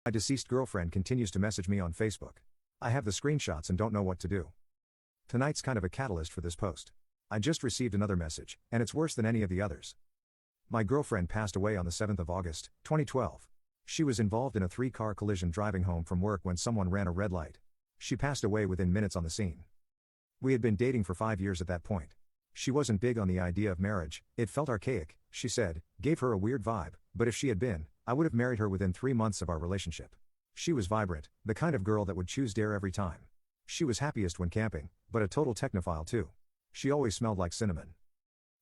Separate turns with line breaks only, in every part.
My deceased girlfriend continues to message me on Facebook. I have the screenshots and don't know what to do. Tonight's kind of a catalyst for this post. I just received another message, and it's worse than any of the others. My girlfriend passed away on the 7th of August, 2012. She was involved in a 3-car collision driving home from work when someone ran a red light. She passed away within minutes on the scene. We had been dating for 5 years at that point. She wasn't big on the idea of marriage, it felt archaic, she said, gave her a weird vibe, but if she had been, I would have married her within 3 months of our relationship. She was vibrant, the kind of girl that would choose dare every time. She was happiest when camping, but a total technophile too. She always smelled like cinnamon.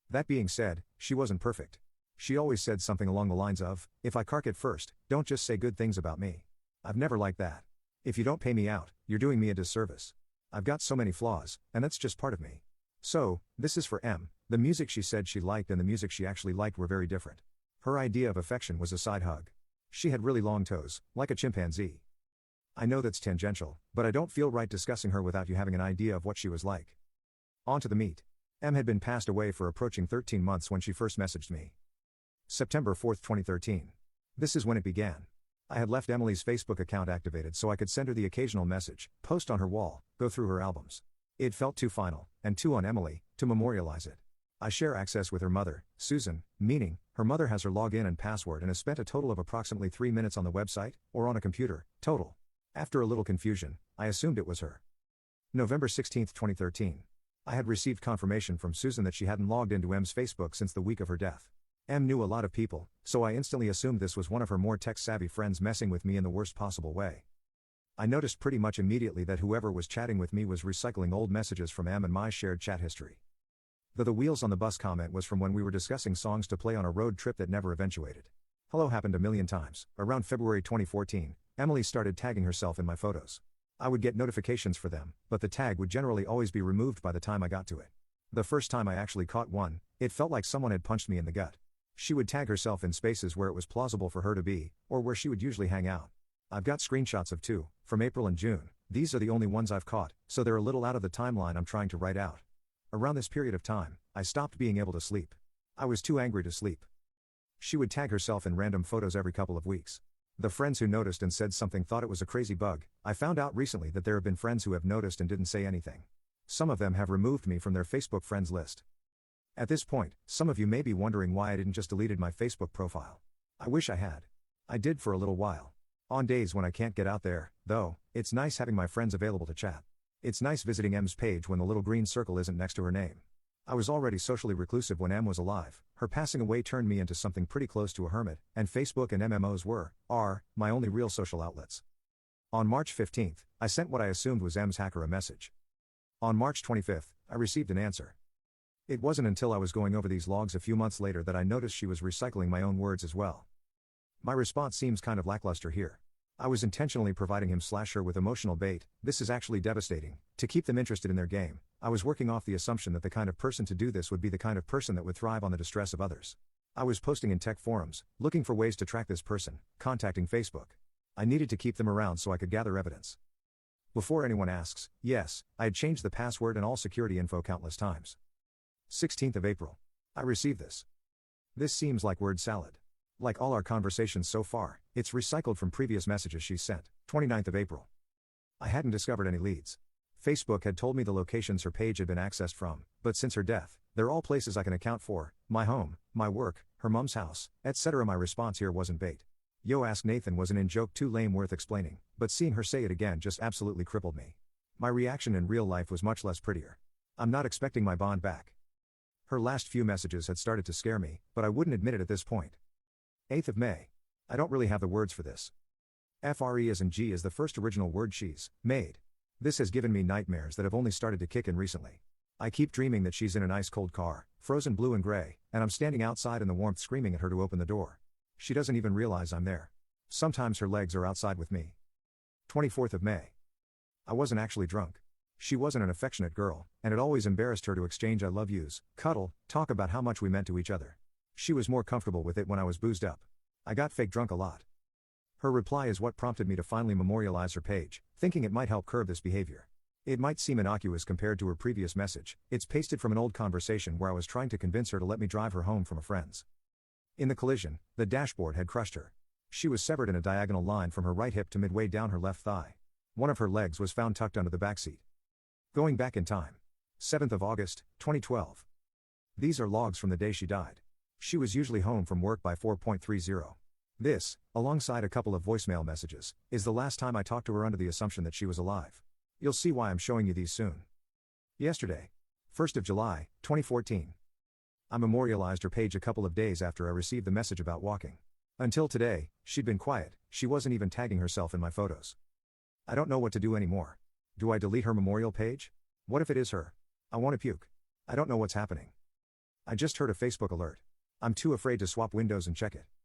That being said, she wasn't perfect. She always said something along the lines of, if I cark it first, don't just say good things about me. I've never liked that. If you don't pay me out, you're doing me a disservice. I've got so many flaws, and that's just part of me. So, this is for M. The music she said she liked and the music she actually liked were very different. Her idea of affection was a side hug. She had really long toes, like a chimpanzee. I know that's tangential, but I don't feel right discussing her without you having an idea of what she was like. On to the meat. M had been passed away for approaching 13 months when she first messaged me. September 4, 2013. This is when it began. I had left Emily's Facebook account activated so I could send her the occasional message, post on her wall, go through her albums. It felt too final, and too on Emily, to memorialize it. I share access with her mother, Susan, meaning, her mother has her login and password and has spent a total of approximately 3 minutes on the website, or on a computer, total. After a little confusion, I assumed it was her. November 16, 2013. I had received confirmation from Susan that she hadn't logged into M's Facebook since the week of her death. M knew a lot of people, so I instantly assumed this was one of her more tech-savvy friends messing with me in the worst possible way. I noticed pretty much immediately that whoever was chatting with me was recycling old messages from M and my shared chat history. The wheels on the bus comment was from when we were discussing songs to play on a road trip that never eventuated. Hello happened a million times. Around February 2014, Emily started tagging herself in my photos. I would get notifications for them, but the tag would generally always be removed by the time I got to it. The first time I actually caught one, it felt like someone had punched me in the gut. She would tag herself in spaces where it was plausible for her to be, or where she would usually hang out. I've got screenshots of 2, from April and June. These are the only ones I've caught, so they're a little out of the timeline I'm trying to write out. Around this period of time, I stopped being able to sleep. I was too angry to sleep. She would tag herself in random photos every couple of weeks. The friends who noticed and said something thought it was a crazy bug. I found out recently that there have been friends who have noticed and didn't say anything. Some of them have removed me from their Facebook friends list. At this point, some of you may be wondering why I didn't just deleted my Facebook profile. I wish I had. I did for a little while. On days when I can't get out there, though, it's nice having my friends available to chat. It's nice visiting M's page when the little green circle isn't next to her name. I was already socially reclusive when M was alive. Her passing away turned me into something pretty close to a hermit, and Facebook and MMOs are, my only real social outlets. On March 15th, I sent what I assumed was M's hacker a message. On March 25th, I received an answer. It wasn't until I was going over these logs a few months later that I noticed she was recycling my own words as well. My response seems kind of lackluster here. I was intentionally providing him/her with emotional bait. This is actually devastating, to keep them interested in their game. I was working off the assumption that the kind of person to do this would be the kind of person that would thrive on the distress of others. I was posting in tech forums, looking for ways to track this person, contacting Facebook. I needed to keep them around so I could gather evidence. Before anyone asks, yes, I had changed the password and all security info countless times. 16th of April. I received this. This seems like word salad. Like all our conversations so far, it's recycled from previous messages she sent. 29th of April. I hadn't discovered any leads. Facebook had told me the locations her page had been accessed from, but since her death, they're all places I can account for: my home, my work, her mom's house, etc. My response here wasn't bait. Yo, ask Nathan wasn't in joke too lame worth explaining, but seeing her say it again just absolutely crippled me. My reaction in real life was much less prettier. I'm not expecting my bond back. Her last few messages had started to scare me, but I wouldn't admit it at this point. 8th of May. I don't really have the words for this. FRE as in G is the first original word she's made. This has given me nightmares that have only started to kick in recently. I keep dreaming that she's in an ice-cold car, frozen blue and gray, and I'm standing outside in the warmth screaming at her to open the door. She doesn't even realize I'm there. Sometimes her legs are outside with me. 24th of May. I wasn't actually drunk. She wasn't an affectionate girl, and it always embarrassed her to exchange I love yous, cuddle, talk about how much we meant to each other. She was more comfortable with it when I was boozed up. I got fake drunk a lot. Her reply is what prompted me to finally memorialize her page, thinking it might help curb this behavior. It might seem innocuous compared to her previous message. It's pasted from an old conversation where I was trying to convince her to let me drive her home from a friend's. In the collision, the dashboard had crushed her. She was severed in a diagonal line from her right hip to midway down her left thigh. One of her legs was found tucked under the backseat. Going back in time. 7th of August, 2012. These are logs from the day she died. She was usually home from work by 4:30. This, alongside a couple of voicemail messages, is the last time I talked to her under the assumption that she was alive. You'll see why I'm showing you these soon. Yesterday. 1st of July, 2014. I memorialized her page a couple of days after I received the message about walking. Until today, she'd been quiet, she wasn't even tagging herself in my photos. I don't know what to do anymore. Do I delete her memorial page? What if it is her? I want to puke. I don't know what's happening. I just heard a Facebook alert. I'm too afraid to swap windows and check it.